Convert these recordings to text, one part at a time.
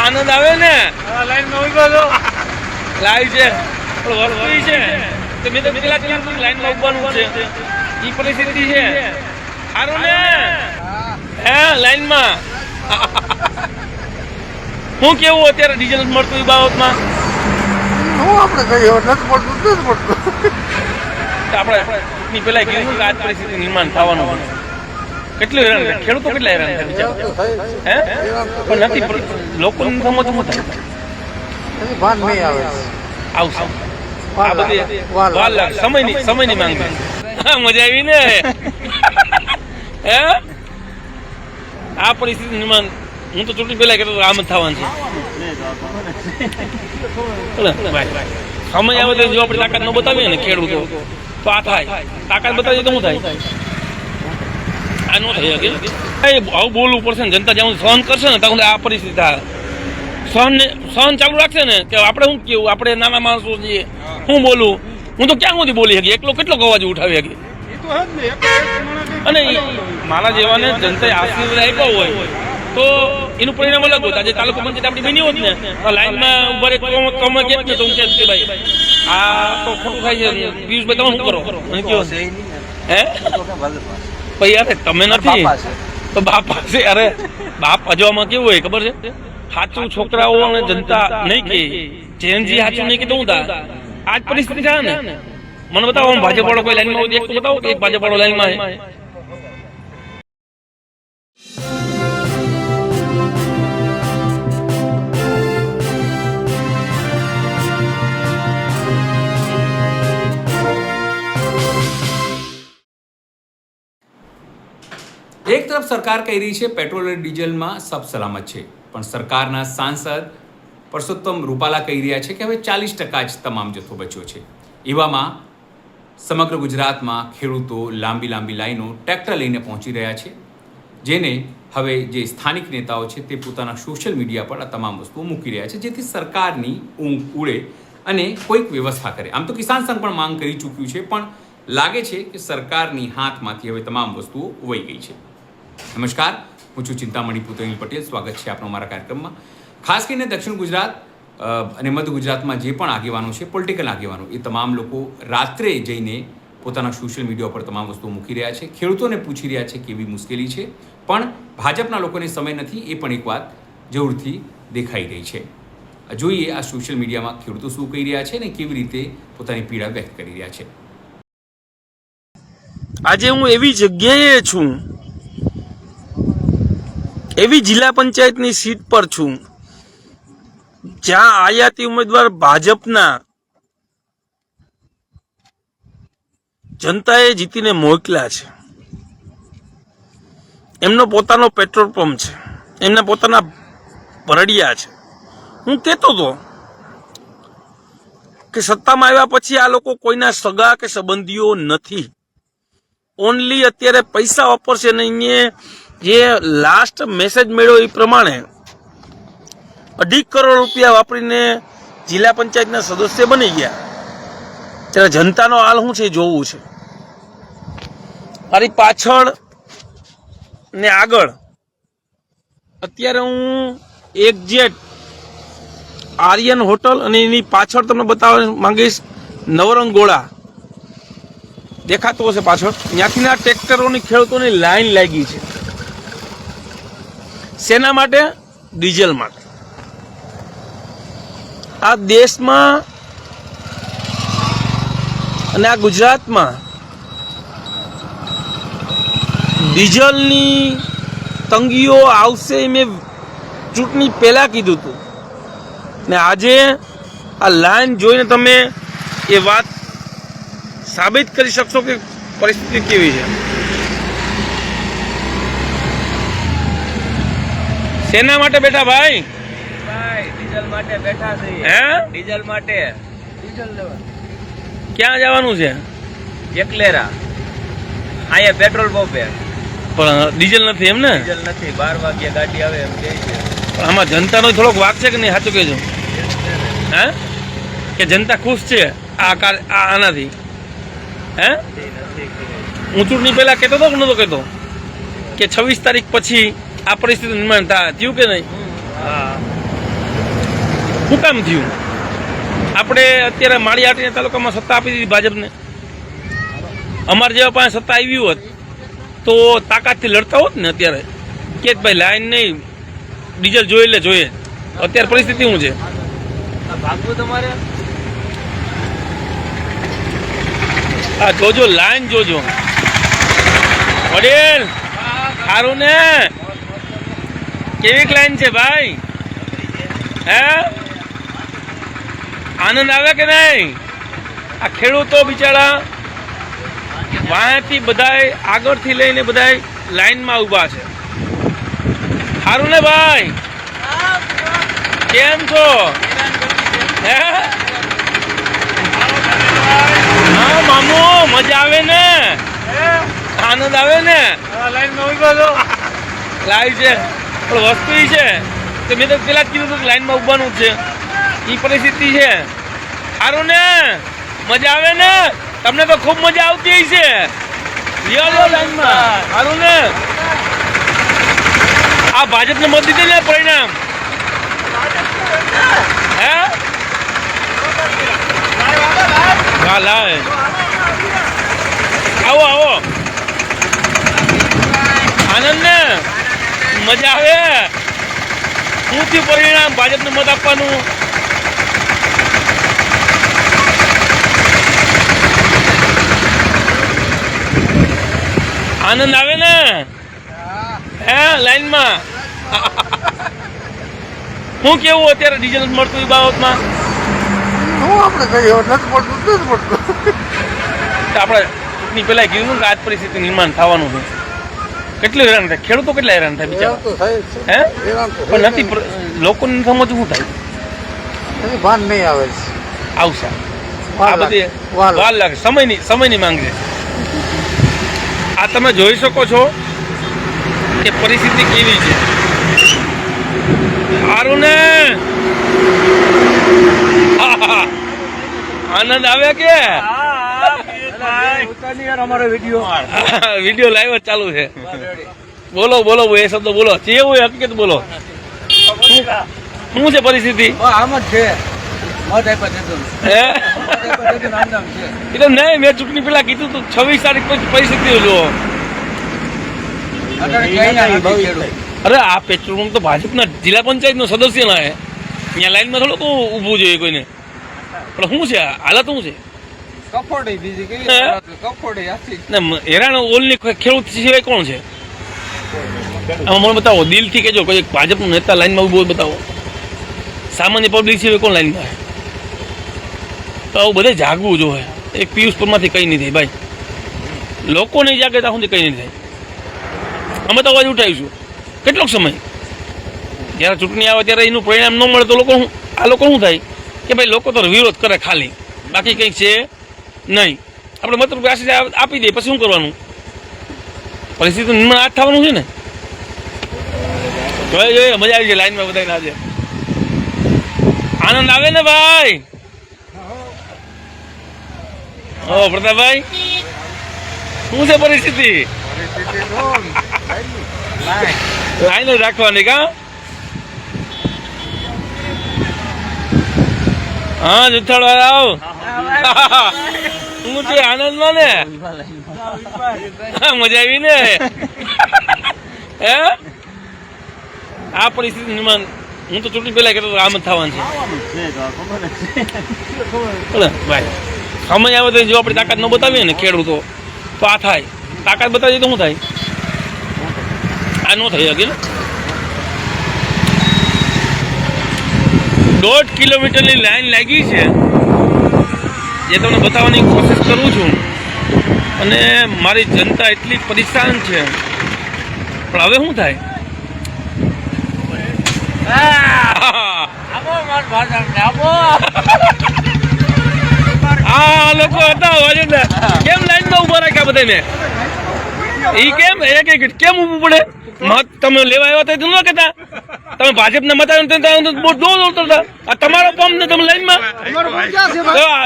આનંદ આવે ને? લાઈનમાં ઉભો છો? લાઈવ છે છે તો મેં તો પેલા લાઈનમાં ઉભવાનું છે એ પરિસ્થિતિ છે. સારું ને? હે લાઈનમાં શું કેવું અત્યારે ડીઝલ મળતું એ બાબતમાં? હું આપણે કહીએ નથી પડતું. આપણે પેલા કીધું કે આ પરિસ્થિતિ નિર્માણ થવાનું છે. કેટલું હેરાન થાય ખેડૂતો, કેટલા હેરાન થાય હે? પણ નથી લોકોને સમજવું થાય. ભાન નહીં આવે. આવશે આ બધી વાર લાગે, સમયની માંગ છે. મજા આવી ને? હે આ પરિસ્થિતિ નિર્માણ હું તો ચૂંટણી પહેલા કહેતો આમ જ થવાનું છે. સમય આવે તો જો આપણે તાકાત ન બતાવીએ ને ખેડૂતો તો આ થાય. તાકાત બતાવીએ તો શું થાય? આ ન થઈ શકે. આવું બોલવું પડશે ને. જનતા જ્યાં સહન કરશે ને ત્યાં આ પરિસ્થિતિ થાય. સહન ચાલુ રાખશે ને કે આપણે શું કેવું, આપણે નાના માણસો છીએ, હું બોલું, હું તો ક્યાં સુધી બોલી શકીએ, એકલો કેટલો અવાજ ઉઠાવી શકીએ. અને મારા જેવાને જનતાએ આશીર્વાદ આપ્યો હોય તો એનું પરિણામ અલગ હોત. આજે તાલુકા પંચાયત આપણી બની હોત ને, લાઈનમાં ઉભા તમે કે ને તો હું કે ભાઈ આ તો ખોટું થાય છે, પિયુષભાઈ તમે શું કરો મને કયો હે ભાઈ? અરે તમે નથી તો બાપ પાસે. અરે બાપ અજવામાં કેવું હોય ખબર છે? સાચું છોકરાઓ અને જનતા નહીં કે જેનજી સાચું નહીં કીધું હું આજ પરિસ્થિતિ થાય ને. મને બતાવો ભાજપ વાળો કોઈ લાઈનમાં હોય એક તો બતાવો કે એક ભાજપ વાળો લાઈનમાં છે. એક તરફ સરકાર કહી રહી છે પેટ્રોલ અને ડીઝલમાં સબ સલામત છે, પણ સરકારના સાંસદ પરસોત્તમ રૂપાલા કહી રહ્યા છે કે હવે 40% જ તમામ જથ્થો બચ્યો છે. એવામાં સમગ્ર ગુજરાતમાં ખેડૂતો લાંબી લાઈનો ટ્રેક્ટર લઈને પહોંચી રહ્યા છે, જેને હવે જે સ્થાનિક નેતાઓ છે તે પોતાના સોશિયલ મીડિયા પર આ તમામ વસ્તુઓ મૂકી રહ્યા છે, જેથી સરકારની ઊંઘ ઉડે અને કોઈક વ્યવસ્થા કરે. આમ તો કિસાન સંઘ પણ માંગ કરી ચૂક્યું છે, પણ લાગે છે કે સરકારની હાથમાંથી હવે તમામ વસ્તુઓ વહી ગઈ છે. નમસ્કાર, હું છું ચિંતામણી પુતળી પટેલ. સ્વાગત છે આપનો મારા કાર્યક્રમમાં. ખાસ કરીને દક્ષિણ ગુજરાત અને મધ્ય ગુજરાતમાં જે પણ આગેવાનો છે, પોલિટિકલ આગેવાનો, એ તમામ લોકો રાત્રે જઈને પોતાના સોશિયલ મીડિયા પર તમામ વસ્તુઓ મૂકી રહ્યા છે. ખેડૂતોને પૂછી રહ્યા છે કેવી મુશ્કેલી છે, પણ ભાજપના લોકોને સમય નથી, એ પણ એક વાત જરૂરથી દેખાઈ રહી છે. જોઈએ આ સોશિયલ મીડિયામાં ખેડૂતો શું કહી રહ્યા છે અને કેવી રીતે પોતાની પીડા વ્યક્ત કરી રહ્યા છે. આજે હું એવી જગ્યાએ છું, એવી જિલ્લા પંચાયતની સીટ પર છું જ્યાં આયાતી ઉમેદવાર ભાજપના જનતાએ જીતીને મોકલ્યા છે. એમનો પોતાનો પેટ્રોલ પંપ છે, એમના પોતાના ભરડિયા છે. હું કહેતો હતો કે સત્તામાં આવ્યા પછી આ લોકો કોઈના સગા કે સંબંધીઓ નથી. ઓનલી અત્યારે પૈસા વાપરશે અને અહીંયા જે લાસ્ટ મેસેજ મળ્યો એ પ્રમાણે 2.5 કરોડ રૂપિયા વાપરીને જિલ્લા પંચાયતના સદસ્ય બની ગયા. ત્યારે જનતાનો હાલ શું છે જોવું છે. મારી પાછળ ને આગળ અત્યારે હું એક્ઝેક્ટ આર્યન હોટલ અને એની પાછળ તમને બતાવવા માંગીશ નવરંગોળા દેખાતો હશે પાછળ. ત્યાંથી ના ટ્રેક્ટરોની ખેડૂતોની લાઈન લાગી છે. શેના માટે? ડીઝલ માટે. આ દેશમાં અને આ ગુજરાતમાં ડીઝલની તંગીઓ આવશે મેં ચૂંટણી પહેલા કીધું હતું ને આજે આ લાઈન જોઈને તમે એ વાત સાબિત કરી શકશો કે પરિસ્થિતિ કેવી છે. શેના માટે બેઠા ભાઈ? ડીઝલ માટે બેઠા છે. હે? ડીઝલ માટે. ડીઝલ લેવા ક્યાં જવાનું છે? એકલેરા. અહીંયા પેટ્રોલ પંપે પણ ડીઝલ નથી એમ ને? ડીઝલ નથી. 12 વાગ્યે ગાડી આવે એમ કહે છે. પણ આમાં જનતાનો થોડોક વાક છે કે નહીં? સાચું કહેજો. હે કે જનતા ખુશ છે આનાથી? હે હું ચૂંટણી પહેલા કહેતો હતો કે નતો કહેતો કે 26 તારીખ પછી આ પરિસ્થિતિ નિર્માણ થયું કે નહીં? હા શું કામ થયું? આપણે અત્યારે માળિયાહાટી તાલુકામાં સત્તા આપી દીધી ભાજપને. અમારે જેવા પાસે સત્તા આવી હોત તો તાકાતથી લડતા હોત ને અત્યારે કે ભાઈ લાઈન નહીં, ડીઝલ જોઈએ એટલે જોઈએ. અત્યારે પરિસ્થિતિ શું છે? ભાગવું તમારે આ જોજો, લાઈન જોજો. વડીલ સારું ને? કેવી લાઈન છે ભાઈ? હે, આનંદ આવે કે નહીં? આ ખેડૂતો બિચારા વાંથી બધાય આગળથી લઈને બધાય લાઈનમાં ઊભા છે. સારું ને ભાઈ? કેમ છો? હે, હા મામુ, મજા આવે ને? આનંદ આવે ને? લાઈવ છે પણ વસ્તુ ઈ છે તો મેં તો પેલા જ કીધું હતું કે લાઈનમાં ઉભવાનું જ છે. એ પરિસ્થિતિ છે. સારું ને? મજા આવે ને? તમને તો ખૂબ મજા આવતી છે. લ્યો લાઈનમાં. સારું ને? આ ભાજપને મત દીધે ને પરિણામ? હે, હા લાય, આવો આવો. આનંદ ને? મજા આવે? શું થયું પરિણામ? ભાજપને મત આપવાનું? આનંદ આવે ને? હે, લાઈનમાં શું કેવું અત્યારે ડીઝલ મળતું એ બાબતમાં? હું આપણે કહીએ નથી પડતું નથી પડતું. આપણે ચૂંટણી પહેલા કીધું કે આજ પરિસ્થિતિ નિર્માણ થવાનું છે. કેટલું હેરાન થાય ખેડૂતો, કેટલા હેરાન થાય હેરાન બિચારા? તો થાય જ છે. હે, હેરાન તો પણ નથી લોકોને સમજવું શું થાય? એની ભાન નહીં આવે છે. આવશે વાર આ બધી વાર વાર લાગે, સમયની માંગ છે. આ તમે જોઈ શકો છો કે પરિસ્થિતિ કેવી છે. સારું ને? આનંદ આવે કે? વિડીયો લાઈવ જ ચાલુ છે. બોલો બોલો એ શબ્દ બોલો, જેવું એ હકીકત બોલો. શું છે પરિસ્થિતિ? આમ જ છે. હે, એટલે નહીં, મેં ચૂંટણી પેલા કીધું તું 26 તારીખ પછી પરિસ્થિતિ જુઓ. અરે આ પેટ્રોલ પંપ તો ભાજપના જિલ્લા પંચાયતનો સદસ્ય ના હે. અહીંયા લાઈનમાં થોડું ઊભું જોઈએ કોઈને. પણ શું છે હાલત? શું છે? હેરાન ઓલની ખેડૂત સિવાય કોણ છે આમાં? મને બતાવો, દિલથી કેજો કોઈ ભાજપનો નેતા લાઈનમાં ઊભો બતાવો. સામાન્ય પબ્લિક સિવાય કોણ લાઈનમાં? તો આવું બધે જાગવું જોઈએ. એક પિયુષ પરમાંથી કંઈ નહીં થાય ભાઈ. લોકો નહીં જાગે ત્યાં સુધી કંઈ નહીં થાય. અમે તો અવાજ ઉઠાવીશું. કેટલોક સમય જ્યારે ચૂંટણી આવે ત્યારે એનું પરિણામ ન મળે તો આ લોકો શું થાય કે ભાઈ લોકો તો વિરોધ કરે ખાલી, બાકી કંઈક છે નહીં. આપણે મતલબ આશી આપી દઈએ પછી શું કરવાનું? પરિસ્થિતિ નિર્માણ આજ થવાનું છે ને. જોઈએ મજા આવી છે લાઈનમાં બધાને. આજે આનંદ આવે ને ભાઈ? ઓ પ્રતાપભાઈ, શું છે પરિસ્થિતિ? લાઈન જ રાખવાની કા? હા જુથાડ આવ. શું છે આનંદમાં ને? મજા આવી ને? હે, આ પરિસ્થિતિ નિર્માણ હું તો ચૂંટણી પહેલા કહેતો આમ જ થવાનું છે ભાઈ. સમય આવે તો જો આપણે તાકાત ન બતાવીએ ને ખેડૂતો તો આ થાય. તાકાત બતાવીએ તો શું થાય? આ ન થઈ શકે ને. 1.5 કિલોમીટરની લાઈન લાગી છે જે તમને બતાવવાની કોશિશ કરું છું. અને મારી જનતા એટલી પરેશાન છે. પણ હવે શું થાય? આ લોકો હતા કેમ લાઈનમાં ઉભા રાખ્યા બધાને? ઈ કેમ કેમ ઉભું પડે? મત તમે લેવા આવ્યા તો ન કહેતા તમે ભાજપને મત આવ્યો તમારો પંપ ને તમે લાઈનમાં?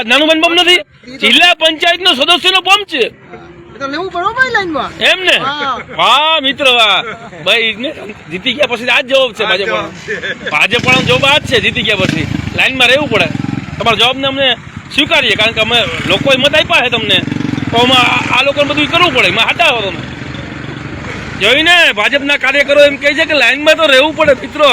નાનું બંધ પંપ નથી, જિલ્લા પંચાયત નો સદસ્ય નો પંપ છે. તો લેવું બરોબર લાઈનમાં એમ ને હા. વાહ મિત્ર વાહ ભાઈ ને જીતી ગયા પછી આ જ જવાબ છે ભાજપ વાળાનો જવાબ આ જ છે. જીતી ગયા પછી લાઈનમાં રહેવું પડે. તમારો જવાબને અમને સ્વીકારીએ કારણ કે અમે લોકોએ મત આપ્યા છે તમને તો આ લોકોને બધું કરવું પડે. એમાં હટાવો તમે જોઈને ભાજપના કાર્યકરો એમ કહે છે કે લાઈનમાં તો રહેવું પડે મિત્રો.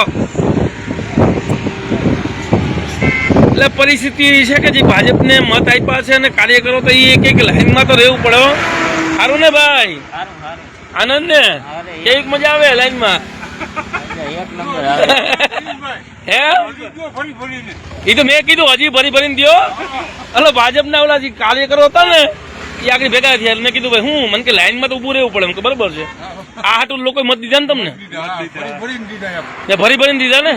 એટલે પરિસ્થિતિ એવી છે કે જે ભાજપને મત આપ્યા છે અને કાર્યકરો તો એ કે લાઈનમાં તો રહેવું પડે. સારું ને ભાઈ આનંદ ને કેવી મજા આવે લાઈનમાં હે એ તો મેં કીધું હજી ભરીને દો. એટલે ભાજપના ઓલા જે કાર્યકરો હતા ને એ આગળ ભેગા થયા મેં કીધું ભાઈ હું મને કે લાઈનમાં તો ઉભું રહેવું પડે એમ કે બરોબર છે. આ હાટું લોકો મત દીધા ને તમને ભરીને દીધા ને.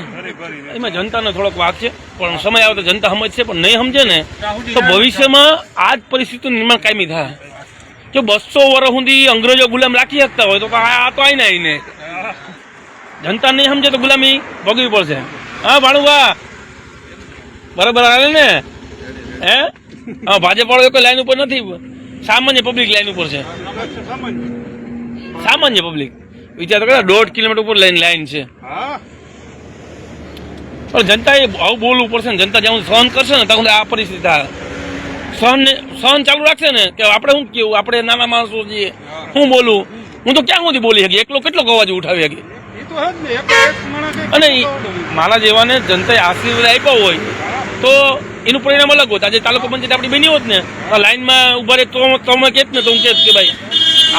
એમાં જનતાનો થોડોક વાક છે પણ સમય આવે તો જનતા સમજશે પણ નહીં સમજે ને તો ભવિષ્યમાં આ જ પરિસ્થિતિનું નિર્માણ કાયમી થાય. જો 200 વર્ષ સુધી અંગ્રેજો ગુલામ રાખી શકતા હોય તો આ તો આઈને જનતા નહીં સમજે તો ગુલામી ભોગવી પડશે. હા ભાણુભા બરાબર આવે ને હે હા ભાજપ વાળો કોઈ લાઈન ઉપર નથી. સામાન્ય પબ્લિક લાઈન ઉપર છે. સામાન્ય પબ્લિક વિચાર તો 1.5 કિલોમીટર ઉપર લાઈન છે. પણ જનતાએ આવું બોલવું પડશે ને. જનતા જ્યાં સહન કરશે ને ત્યાં આ પરિસ્થિતિ થાય. સહન ચાલુ રાખશે ને કે આપણે શું કેવું આપણે નાના માણસો છીએ હું બોલું હું તો ક્યાં સુધી બોલી શકી એકલો કેટલો અવાજ ઉઠાવી શકી. અને મારા જેવાને જનતાએ આશીર્વાદ આપ્યો હોય તો એનું પરિણામ અલગ હોત. આજે તાલુકા પંચાયત આપણી બની હોત ને લાઈનમાં ઉભા રહે તો તમે કહેત ને તો હું કહેત કે ભાઈ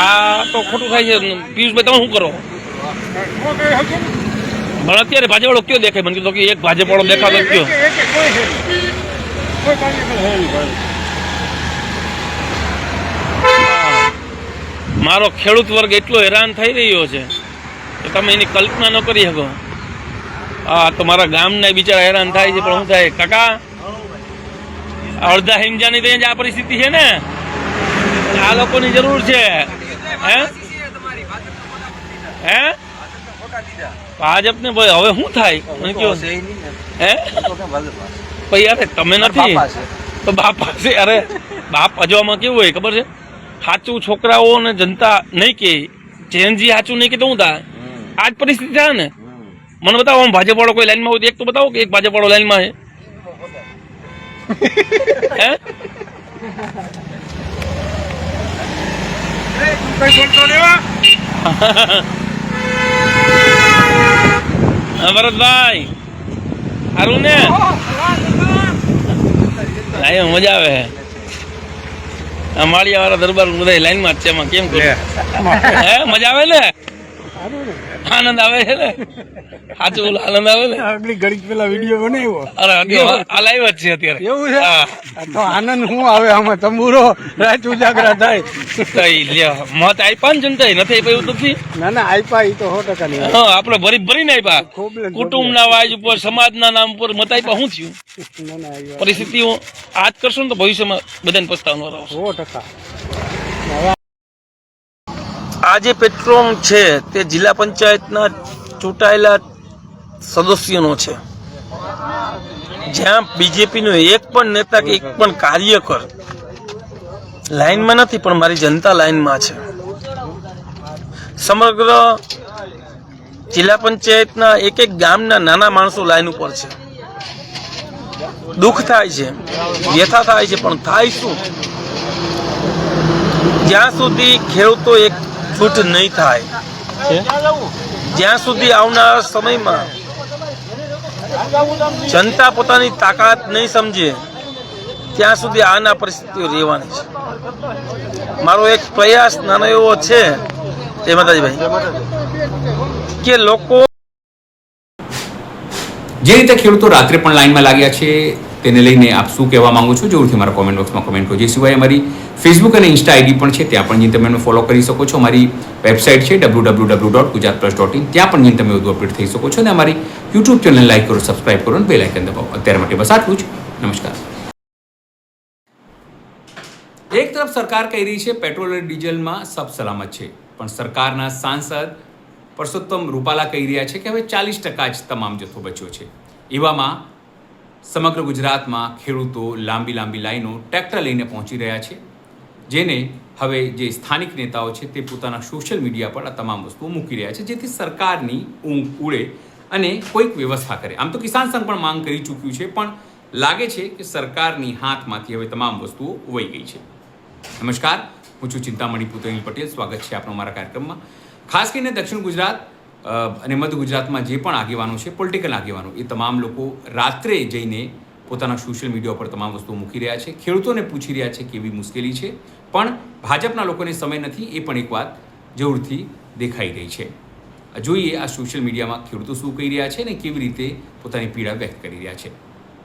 આ તો ખોટું થાય છે પિયુષભાઈ તમે શું કરો. પણ અત્યારે ભાજપ વાળો કયો દેખાય મને કીધું કે એક ભાજપ વાળો દેખાતો કયો. મારો ખેડૂત વર્ગ એટલો હેરાન થઈ રહ્યો છે કે તમે એની કલ્પના ન કરી શકો. હા તો મારા ગામના બિચારા હેરાન થાય છે પણ શું થાય કાકા અડધા હિંજાની તો આ પરિસ્થિતિ છે ને આ લોકોની જરૂર છે. હે હે ભાજપ ને ભાઈ હવે શું થાય મને કયો હે ભાઈ અરે તમે નથી તો બાપા છે. અરે બાપ અજવામાં કેવું હોય ખબર છે સાચું છોકરાઓ ને જનતા નહીં કે જેનજી સાચું નહીં કે તો શું થાય આ જ પરિસ્થિતિ થાય ને. મને બતાવો આમ ભાજપ વાળો કોઈ લાઈનમાં હોય તો એક તો બતાવો કે એક ભાજપ વાળો લાઈનમાં છે. ભરતભાઈ સારું ને મજા આવે માળિયા વાળા દરબાર બધા લાઈનમાં જ છે એમાં કેમ કરે હે મજા આવે ને આનંદ આવે છે ને સાચું બોલો આનંદ આવે ને. આગલી ઘડી પેલા વિડીયો બનાવ્યો અરે આ લાઈવ જ છે અત્યારે એવું છે તો આનંદ શું આવે આમાં તંબુરો રાત ઉજાગરા થાય. મત આપ્યા ને જનતા નથી આપ્યા એવું નથી. ના ના આપ્યા એ તો 100% ની હા આપણે ભરીને આપ્યા કુટુંબના વાજ ઉપર સમાજના નામ ઉપર મત આપ્યા શું થયું. ના ના આવ્યા પરિસ્થિતિઓ આજ કરશો ને તો ભવિષ્યમાં બધાને પસ્તાવાનો રહેશે. 100%. આ જે પેટ્રોલ છે તે જિલ્લા પંચાયતના ચૂંટાયેલા સદસ્યોનો છે. જ્યાં બીજેપીનો એક પણ નેતા કે એક પણ કાર્યકર લાઈનમાં નથી પણ મારી જનતા લાઈનમાં છે. સમગ્ર જિલ્લા પંચાયતના એક ગામના નાના માણસો લાઈન ઉપર છે. દુઃખ થાય છે વ્યથા થાય છે પણ થાય શું જ્યાં સુધી ખેડૂતો એક છૂટ નહીં થાય જ્યાં સુધી આવનારા સમયમાં જનતા પોતાની તાકાત નહીં સમજે ત્યાં સુધી આના પરિસ્થિતિઓ રહેવાની છે. મારો એક પ્રયાસ નાનો એવો છે જય માતાજીભાઈ કે લોકો જે રીતે ખેડૂતો રાત્રે પણ લાઈનમાં લાગ્યા છે તેને લઈને આપ શું કહેવા માંગો છો જરૂરથી મારા કોમેન્ટ બોક્સમાં કોમેન્ટ કરજો. જે સિવાય અમારી ફેસબુક અને ઇન્સ્ટા આઈડી પણ છે ત્યાં પણ જઈને તમે એમને ફોલો કરી શકો છો. અમારી વેબસાઇટ છે www.gujaratplus.in ત્યાં પણ જઈને તમે વધુ અપડેટ થઈ શકો છો અને અમારી યુટ્યુબ ચેનલ લાઈક કરો સબસ્ક્રાઇબ કરો અને બેલ આઇકન દબાવો. અત્યારે માટે બસ આટલું જ. નમસ્કાર. એક તરફ સરકાર કહી રહી છે પેટ્રોલ અને ડીઝલમાં સબ સલામત છે પણ સરકારના સાંસદ પરસોત્તમ રૂપાલા કહી રહ્યા છે કે હવે 40% જ તમામ જથ્થો બચ્યો છે. એવામાં સમગ્ર ગુજરાતમાં ખેડૂતો લાંબી લાંબી લાઈનો ટ્રેક્ટર લઈને પહોંચી રહ્યા છે જેને હવે જે સ્થાનિક નેતાઓ છે તે પોતાના સોશિયલ મીડિયા પર આ તમામ વસ્તુઓ મૂકી રહ્યા છે, જેથી સરકારની ઊંઘ ઉડે અને કોઈક વ્યવસ્થા કરે. આમ તો કિસાન સંઘ પણ માંગ કરી ચૂક્યું છે, પણ લાગે છે કે સરકારની હાથમાંથી હવે તમામ વસ્તુઓ વહી ગઈ છે. નમસ્કાર, હું છું ચિંતામણી પુતળી પટેલ. સ્વાગત છે આપનો મારા કાર્યક્રમમાં. ખાસ કરીને દક્ષિણ ગુજરાત અને મધ્ય ગુજરાતમાં જે પણ આગેવાનો છે, પોલિટિકલ આગેવાનો, એ તમામ લોકો રાત્રે જઈને પોતાના સોશિયલ મીડિયા પર તમામ વસ્તુઓ મૂકી રહ્યા છે. ખેડૂતોને પૂછી રહ્યા છે કેવી મુશ્કેલી છે, પણ ભાજપના લોકોને સમય નથી, એ પણ એક વાત જરૂરથી દેખાઈ રહી છે. જોઈએ આ સોશિયલ મીડિયામાં ખેડૂતો શું કહી રહ્યા છે અને કેવી રીતે પોતાની પીડા વ્યક્ત કરી રહ્યા છે.